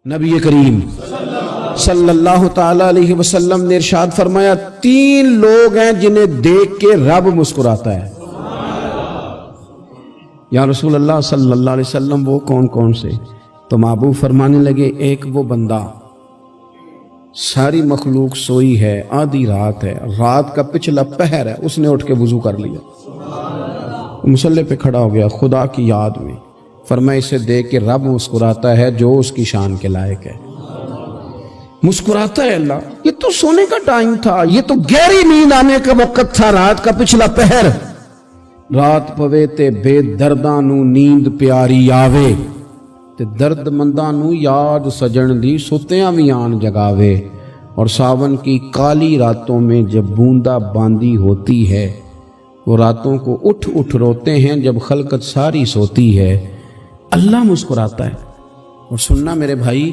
نبی کریم صلی اللہ تعالی علیہ وسلم نے ارشاد فرمایا 3 لوگ ہیں جنہیں دیکھ کے رب مسکراتا ہے۔ یا رسول اللہ صلی اللہ علیہ وسلم وہ کون کون سے؟ تو محبوب فرمانے لگے ایک وہ بندہ ساری مخلوق سوئی ہے، آدھی رات ہے، رات کا پچھلا پہر ہے، اس نے اٹھ کے وضو کر لیا، مصلی پہ کھڑا ہو گیا خدا کی یاد میں، فرمایا اسے دیکھ کے رب مسکراتا ہے جو اس کی شان کے لائق ہے۔ مسکراتا ہے اللہ۔ یہ تو سونے کا ٹائم تھا، یہ تو گہری نیند آنے کا وقت تھا، رات کا پچھلا پہر۔ رات پوے تے بے درداں نو نیند پیاری آوے تے درد منداں نو یاد سجن دی ستیاں وی آن جگاوے، اور ساون کی کالی راتوں میں جب بوندا باندی ہوتی ہے، وہ راتوں کو اٹھ اٹھ روتے ہیں جب خلقت ساری سوتی ہے، اللہ مسکراتا ہے۔ اور سننا میرے بھائی،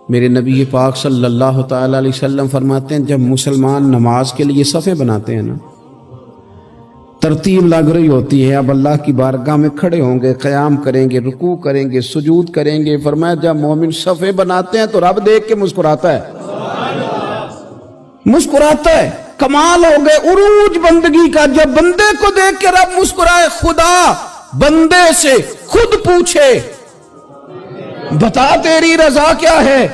میرے نبی پاک صلی اللہ تعالی علیہ وسلم فرماتے ہیں جب مسلمان نماز کے لیے صفیں بناتے ہیں نا، ترتیب لگ رہی ہوتی ہے، اب اللہ کی بارگاہ میں کھڑے ہوں گے، قیام کریں گے، رکوع کریں گے، سجود کریں گے، فرمایا جب مومن صفیں بناتے ہیں تو رب دیکھ کے مسکراتا ہے، مسکراتا ہے۔ کمال ہو گئے عروج بندگی کا، جب بندے کو دیکھ کے رب مسکرائے، خدا بندے سے خود پوچھے بتا تیری رضا کیا ہے،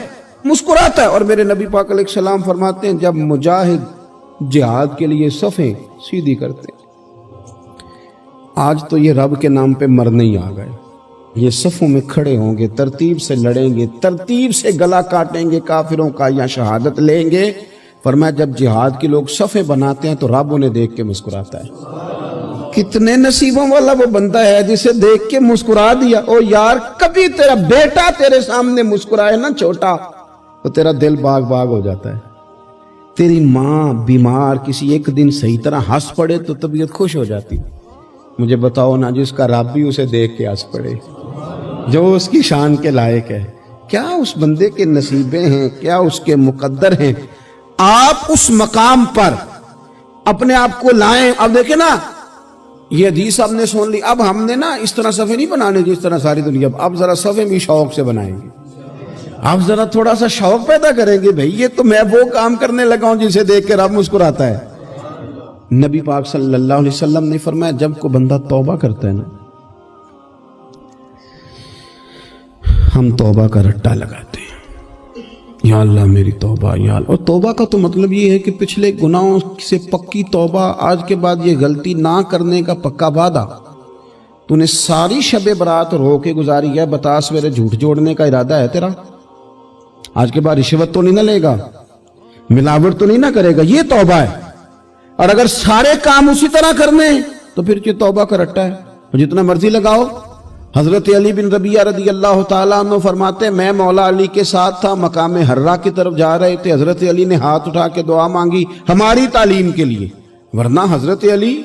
مسکراتا ہے۔ اور میرے نبی پاک علیہ السلام فرماتے ہیں جب مجاہد جہاد کے لیے صفیں سیدھی کرتے ہیں، آج تو یہ رب کے نام پہ مرنے ہی آ گئے، یہ صفوں میں کھڑے ہوں گے، ترتیب سے لڑیں گے، ترتیب سے گلا کاٹیں گے کافروں کا یا شہادت لیں گے۔ فرمایا جب جہاد کے لوگ صفیں بناتے ہیں تو رب انہیں دیکھ کے مسکراتا ہے۔ کتنے نصیبوں والا وہ بندہ ہے جسے دیکھ کے مسکرا دیا۔ او یار، کبھی تیرا بیٹا تیرے سامنے مسکرائے نا چھوٹا تو تیرا دل باغ باغ ہو جاتا ہے۔ تیری ماں بیمار کسی ایک دن صحیح طرح ہنس پڑے تو طبیعت خوش ہو جاتی۔ مجھے بتاؤ نا جس کا رب بھی اسے دیکھ کے ہنس پڑے، جو اس کی شان کے لائق ہے، کیا اس بندے کے نصیبیں ہیں، کیا اس کے مقدر ہیں۔ آپ اس مقام پر اپنے آپ کو لائیں۔ اب دیکھیں نا، یہ حدیث ہم نے سن لی، اب ہم نے نا اس طرح صفحے نہیں بنانے جس طرح ساری دنیا، اب ذرا صفحے بھی شوق سے بنائیں گے، اب ذرا تھوڑا سا شوق پیدا کریں گے، بھئی یہ تو میں وہ کام کرنے لگا ہوں جسے دیکھ کے رب مسکراتا ہے۔ نبی پاک صلی اللہ علیہ وسلم نے فرمایا جب کوئی بندہ توبہ کرتا ہے نا، ہم توبہ کا رٹا لگاتے ہیں، یا اللہ میری توبہ، یا اللہ۔ اور توبہ کا تو مطلب یہ ہے کہ پچھلے گناہوں سے پکی توبہ، آج کے بعد یہ غلطی نہ کرنے کا پکا وعدہ۔ تو نے ساری شب برات رو کے گزاری ہے، بتا سویرے جھوٹ جوڑنے کا ارادہ ہے تیرا؟ آج کے بعد رشوت تو نہیں نہ لے گا، ملاوٹ تو نہیں نہ کرے گا، یہ توبہ ہے۔ اور اگر سارے کام اسی طرح کرنے تو پھر یہ توبہ کا رٹا ہے، جتنا مرضی لگاؤ۔ حضرت علی بن ربیعہ رضی اللہ تعالیٰ عنہ فرماتے میں مولا علی کے ساتھ تھا، مقام حرہ کی طرف جا رہے تھے، حضرت علی نے ہاتھ اٹھا کے دعا مانگی ہماری تعلیم کے لیے، ورنہ حضرت علی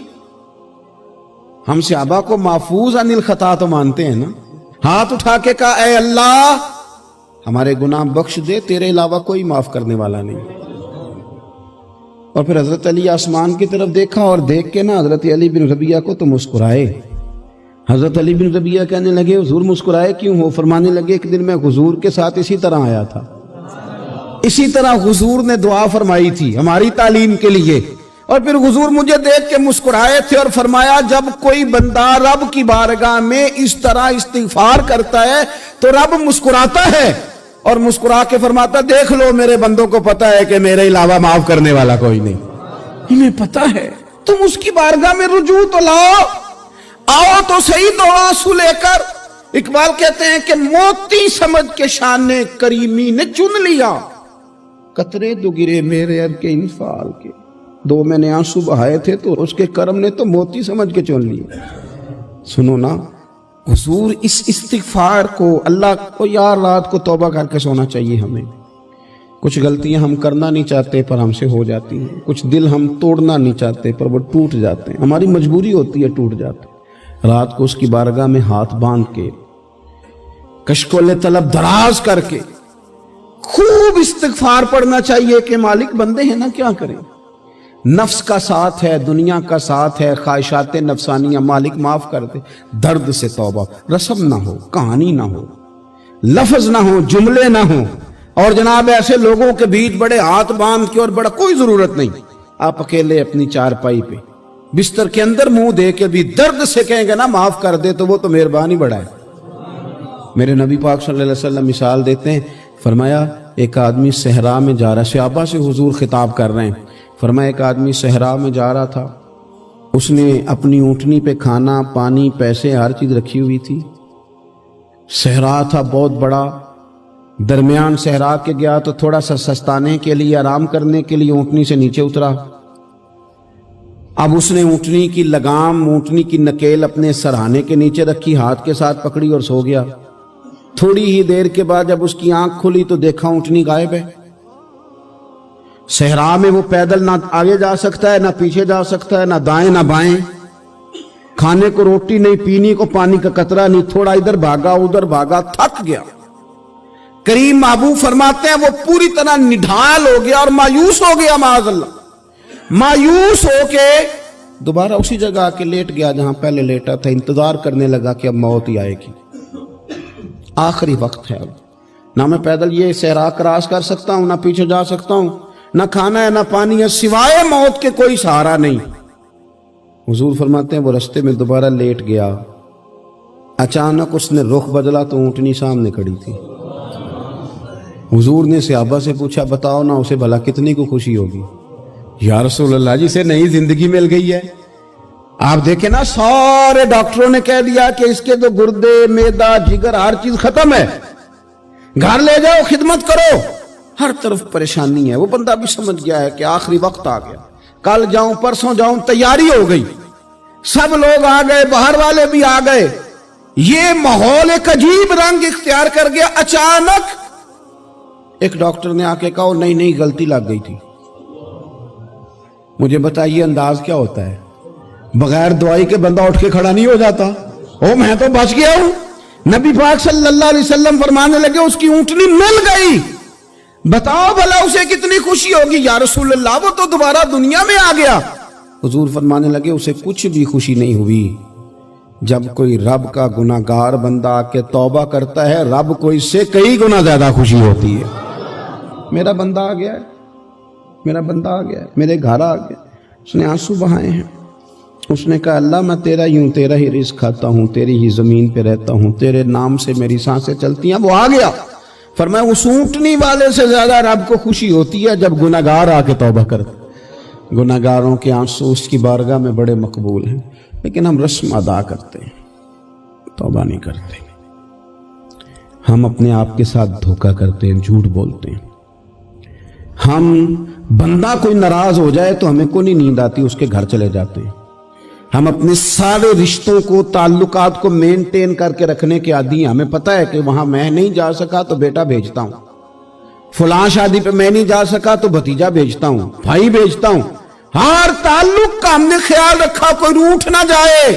ہم صحابہ کو محفوظ عن الخطا تو مانتے ہیں نا۔ ہاتھ اٹھا کے کہا اے اللہ ہمارے گناہ بخش دے، تیرے علاوہ کوئی معاف کرنے والا نہیں۔ اور پھر حضرت علی آسمان کی طرف دیکھا اور دیکھ کے نا حضرت علی بن ربیعہ کو تو مسکرائے۔ حضرت علی بن ربیعہ کہنے لگے حضور مسکرائے کیوں ہو؟ فرمانے لگے ایک دن میں حضور کے ساتھ اسی طرح آیا تھا، اسی طرح حضور نے دعا فرمائی تھی ہماری تعلیم کے لیے، اور پھر حضور مجھے دیکھ کے مسکرائے تھے اور فرمایا جب کوئی بندہ رب کی بارگاہ میں اس طرح استغفار کرتا ہے تو رب مسکراتا ہے، اور مسکرا کے فرماتا دیکھ لو میرے بندوں کو پتا ہے کہ میرے علاوہ معاف کرنے والا کوئی نہیں، انہیں پتا ہے، تم اس کی بارگاہ میں رجوع تو لاؤ، آؤ تو صحیح دو آنسو لے کر۔ اقبال کہتے ہیں کہ موتی سمجھ کے شان کریمی نے چن لیا، قطرے دو گرے میرے اب کے انفعال کے، 2 میں نے آنسو بہائے تھے تو اس کے کرم نے تو موتی سمجھ کے چن لیا۔ سنو نا حضور اس استغفار کو، اللہ کو یار رات کو توبہ کر کے سونا چاہیے ہمیں۔ کچھ غلطیاں ہم کرنا نہیں چاہتے پر ہم سے ہو جاتی ہیں، کچھ دل ہم توڑنا نہیں چاہتے پر وہ ٹوٹ جاتے ہیں، ہماری مجبوری ہوتی ہے ٹوٹ جاتے ہیں۔ رات کو اس کی بارگاہ میں ہاتھ باندھ کے کشکول طلب دراز کر کے خوب استغفار پڑھنا چاہیے کہ مالک بندے ہیں نا کیا کریں، نفس کا ساتھ ہے، دنیا کا ساتھ ہے، خواہشات نفسانیہ، مالک معاف کر دے۔ درد سے توبہ، رسم نہ ہو، کہانی نہ ہو، لفظ نہ ہو، جملے نہ ہو، اور جناب ایسے لوگوں کے بیچ بڑے ہاتھ باندھ کے اور بڑا کوئی ضرورت نہیں، آپ اکیلے اپنی چارپائی پہ بستر کے اندر منہ دے کے بھی درد سے کہیں گے نا معاف کر دے تو وہ تو مہربانی بڑا ہے۔ میرے نبی پاک صلی اللہ علیہ وسلم مثال دیتے ہیں، فرمایا ایک آدمی صحرا میں جا رہا، صحابہ سے حضور خطاب کر رہے ہیں، فرمایا ایک آدمی صحرا میں جا رہا تھا، اس نے اپنی اونٹنی پہ کھانا پانی پیسے ہر چیز رکھی ہوئی تھی، صحرا تھا بہت بڑا، درمیان صحرا کے گیا تو تھوڑا سا سستانے کے لیے آرام کرنے کے لیے اونٹنی سے نیچے اترا، اب اس نے اونٹنی کی لگام اونٹنی کی نکیل اپنے سرہانے کے نیچے رکھی، ہاتھ کے ساتھ پکڑی اور سو گیا۔ تھوڑی ہی دیر کے بعد جب اس کی آنکھ کھلی تو دیکھا اونٹنی غائب ہے۔ صحرا میں وہ پیدل نہ آگے جا سکتا ہے نہ پیچھے جا سکتا ہے، نہ دائیں نہ بائیں، کھانے کو روٹی نہیں، پینے کو پانی کا قطرہ نہیں، تھوڑا ادھر بھاگا ادھر بھاگا، تھک گیا۔ کریم محبوب فرماتے ہیں وہ پوری طرح نڈھال ہو گیا اور مایوس ہو گیا، معاذ اللہ، مایوس ہو کے دوبارہ اسی جگہ آ کے لیٹ گیا جہاں پہلے لیٹا تھا، انتظار کرنے لگا کہ اب موت ہی آئے گی، آخری وقت ہے، اب نہ میں پیدل یہ صحرا کراس کر سکتا ہوں، نہ پیچھے جا سکتا ہوں، نہ کھانا ہے نہ پانی ہے، سوائے موت کے کوئی سہارا نہیں۔ حضور فرماتے ہیں وہ رستے میں دوبارہ لیٹ گیا، اچانک اس نے رخ بدلا تو اونٹنی سامنے کھڑی تھی۔ حضور نے صحابہ سے پوچھا بتاؤ نا اسے بھلا کتنی کو خوشی ہوگی؟ یا رسول اللہ جسے نئی زندگی مل گئی ہے۔ آپ دیکھیں نا سارے ڈاکٹروں نے کہہ دیا کہ اس کے تو گردے معدہ جگر ہر چیز ختم ہے، گھر لے جاؤ خدمت کرو، ہر طرف پریشانی ہے۔ وہ بندہ بھی سمجھ گیا ہے کہ آخری وقت آ گیا، کل جاؤں پرسوں جاؤں، تیاری ہو گئی، سب لوگ آ گئے، باہر والے بھی آ گئے، یہ ماحول ایک عجیب رنگ اختیار کر گیا۔ اچانک ایک ڈاکٹر نے آ کے کہا نہیں نہیں غلطی لگ گئی تھی۔ مجھے بتائیے انداز کیا ہوتا ہے؟ بغیر دوائی کے بندہ اٹھ کے کھڑا نہیں ہو جاتا، او میں تو بچ گیا ہوں۔ نبی پاک صلی اللہ علیہ وسلم فرمانے لگے اس کی اونٹنی مل گئی، بتاؤ بھلا اسے کتنی خوشی ہوگی؟ یا رسول اللہ وہ تو دوبارہ دنیا میں آ گیا۔ حضور فرمانے لگے اسے کچھ بھی خوشی نہیں ہوئی۔ جب کوئی رب کا گناہگار بندہ آ کے توبہ کرتا ہے، رب کو اس سے کئی گنا زیادہ خوشی ہوتی ہے۔ میرا بندہ آ گیا ہے، میرا بندہ آ گیا ہے، میرے گھر آ گیا۔ اس نے آنسو بہائے ہیں، اس نے کہا اللہ میں تیرا ہی ہوں، تیرا ہی رزق کھاتا ہوں، تیری ہی زمین پہ رہتا ہوں، تیرے نام سے میری سانسیں چلتی ہیں۔ وہ آ گیا۔ فرمایا اس اونٹنی والے سے زیادہ رب کو خوشی ہوتی ہے جب گناہگار آ کے توبہ کرتے۔ گناہگاروں کے آنسو اس کی بارگاہ میں بڑے مقبول ہیں، لیکن ہم رسم ادا کرتے ہیں، توبہ نہیں کرتے۔ ہم اپنے آپ کے ساتھ دھوکہ کرتے ہیں، جھوٹ بولتے ہیں۔ ہم بندہ کوئی ناراض ہو جائے تو ہمیں کو نہیں نیند آتی، اس کے گھر چلے جاتے ہیں۔ ہم اپنے سارے رشتوں کو تعلقات کو مینٹین کر کے رکھنے کے عادی ہیں۔ ہمیں پتہ ہے کہ وہاں میں نہیں جا سکا تو بیٹا بھیجتا ہوں، فلاں شادی پہ میں نہیں جا سکا تو بھتیجا بھیجتا ہوں، بھائی بھیجتا ہوں، ہر تعلق کا ہم نے خیال رکھا کوئی روٹھ نہ جائے۔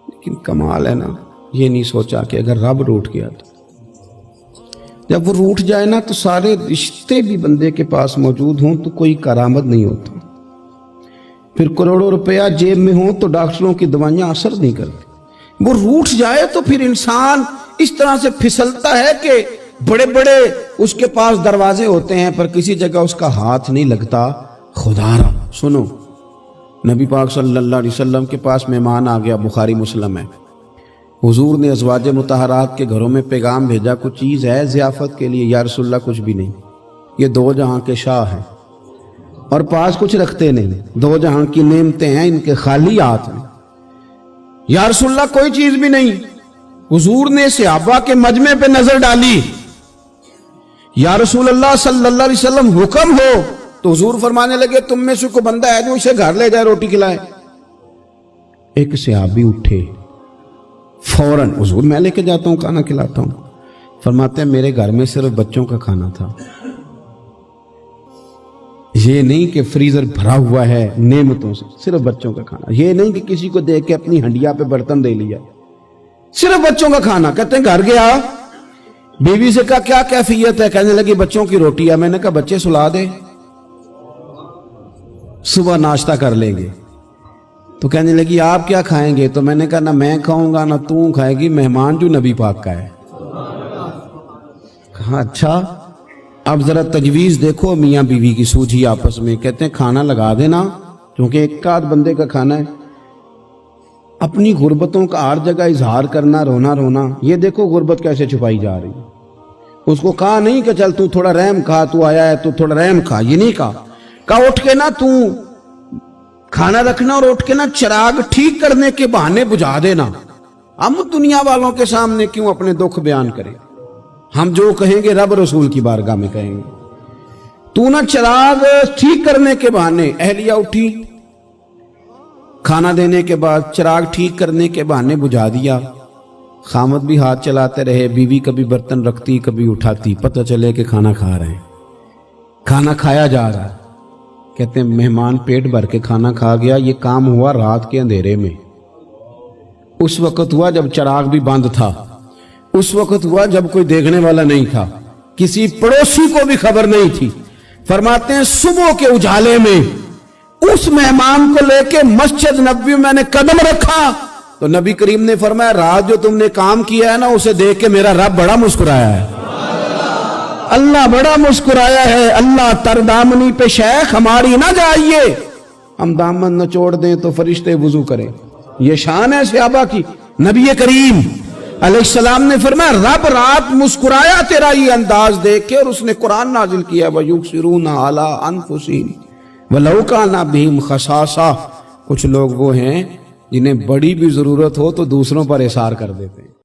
لیکن کمال ہے نا، یہ نہیں سوچا کہ اگر رب روٹھ گیا تو جب وہ روٹھ جائے نا تو سارے رشتے بھی بندے کے پاس موجود ہوں تو کوئی کرامت نہیں ہوتا، پھر کروڑوں روپیہ جیب میں ہوں تو ڈاکٹروں کی دوائیاں اثر نہیں کرتی۔ وہ روٹھ جائے تو پھر انسان اس طرح سے پھسلتا ہے کہ بڑے بڑے اس کے پاس دروازے ہوتے ہیں پر کسی جگہ اس کا ہاتھ نہیں لگتا۔ خدا را سنو، نبی پاک صلی اللہ علیہ وسلم کے پاس مہمان آ گیا، بخاری مسلم ہے۔ حضور نے ازواج مطہرات کے گھروں میں پیغام بھیجا کچھ چیز ہے ضیافت کے لیے؟ یا رسول اللہ کچھ بھی نہیں، یہ دو جہاں کے شاہ ہیں اور پاس کچھ رکھتے نہیں، دو جہاں کی نعمتیں ہیں ان کے خالی ہاتھ میں۔ یا رسول اللہ کوئی چیز بھی نہیں۔ حضور نے صحابہ کے مجمع پہ نظر ڈالی، یا رسول اللہ صلی اللہ علیہ وسلم حکم ہو، تو حضور فرمانے لگے تم میں سے کوئی بندہ ہے جو اسے گھر لے جائے روٹی کھلائے؟ ایک صحابی اٹھے فوراً، حضور میں لے کے جاتا ہوں کھانا کھلاتا ہوں۔ فرماتے ہیں میرے گھر میں صرف بچوں کا کھانا تھا، یہ نہیں کہ فریزر بھرا ہوا ہے نعمتوں سے، صرف بچوں کا کھانا۔ یہ نہیں کہ کسی کو دیکھ کے اپنی ہنڈیا پہ برتن دے لیا، صرف بچوں کا کھانا۔ کہتے ہیں گھر گیا، بیوی سے کہا کیا کیفیت ہے؟ کہنے لگی بچوں کی روٹی ہے۔ میں نے کہا بچے سلا دے، صبح ناشتہ کر لیں گے۔ تو کہنے لگی آپ کیا کھائیں گے؟ تو میں نے کہا نہ میں کھاؤں گا نہ تو کھائے گی، مہمان جو نبی پاک کا ہے۔ کہا اچھا اب ذرا تجویز دیکھو میاں بیوی کی سوجھی آپس میں. کہتے ہیں کھانا لگا دینا کیونکہ ایک آدھ بندے کا کھانا ہے. اپنی غربتوں کا ہر جگہ اظہار کرنا, رونا رونا. یہ دیکھو غربت کیسے چھپائی جا رہی. اس کو کہا نہیں کہ چل تو تھوڑا رحم کھا, تو آیا ہے تو تھوڑا رحم کھا, یہ نہیں کہا. کہا اٹھ کے نا تو کھانا رکھنا اور اٹھ کے نا چراغ ٹھیک کرنے کے بہانے بجھا دینا. ہم دنیا والوں کے سامنے کیوں اپنے دکھ بیان کریں؟ ہم جو کہیں گے رب رسول کی بارگاہ میں کہیں گے. تو نا چراغ ٹھیک کرنے کے بہانے. اہلیہ اٹھی, کھانا دینے کے بعد چراغ ٹھیک کرنے کے بہانے بجھا دیا. خامد بھی ہاتھ چلاتے رہے, بیوی کبھی برتن رکھتی کبھی اٹھاتی, پتہ چلے کہ کھانا کھا رہے ہیں. کھانا کھایا جا رہا ہے. کہتے ہیں مہمان پیٹ بھر کے کھانا کھا گیا. یہ کام ہوا رات کے اندھیرے میں. اس وقت ہوا جب چراغ بھی بند تھا. اس وقت ہوا جب کوئی دیکھنے والا نہیں تھا, کسی پڑوسی کو بھی خبر نہیں تھی. فرماتے ہیں صبح کے اجالے میں اس مہمان کو لے کے مسجد نبوی میں نے قدم رکھا تو نبی کریم نے فرمایا رات جو تم نے کام کیا ہے نا اسے دیکھ کے میرا رب بڑا مسکرایا ہے. اللہ بڑا مسکرایا ہے. اللہ تردامنی پہ شیخ ہماری نہ جائیے, ہم دامن نہ چھوڑ دیں تو فرشتے وضو کریں. یہ شان ہے صحابہ کی. نبی کریم علیہ السلام نے فرمایا رب رات مسکرایا تیرا یہ انداز دیکھ کے, اور اس نے قرآن نازل کیا وَيُبْصِرُونَ عَلَىٰ أَنفُسِهِمْ وَلَوْ كَانَ بِهِمْ خَصَاصَةٌ. کچھ لوگ وہ ہیں جنہیں بڑی بھی ضرورت ہو تو دوسروں پر احسار کر دیتے ہیں.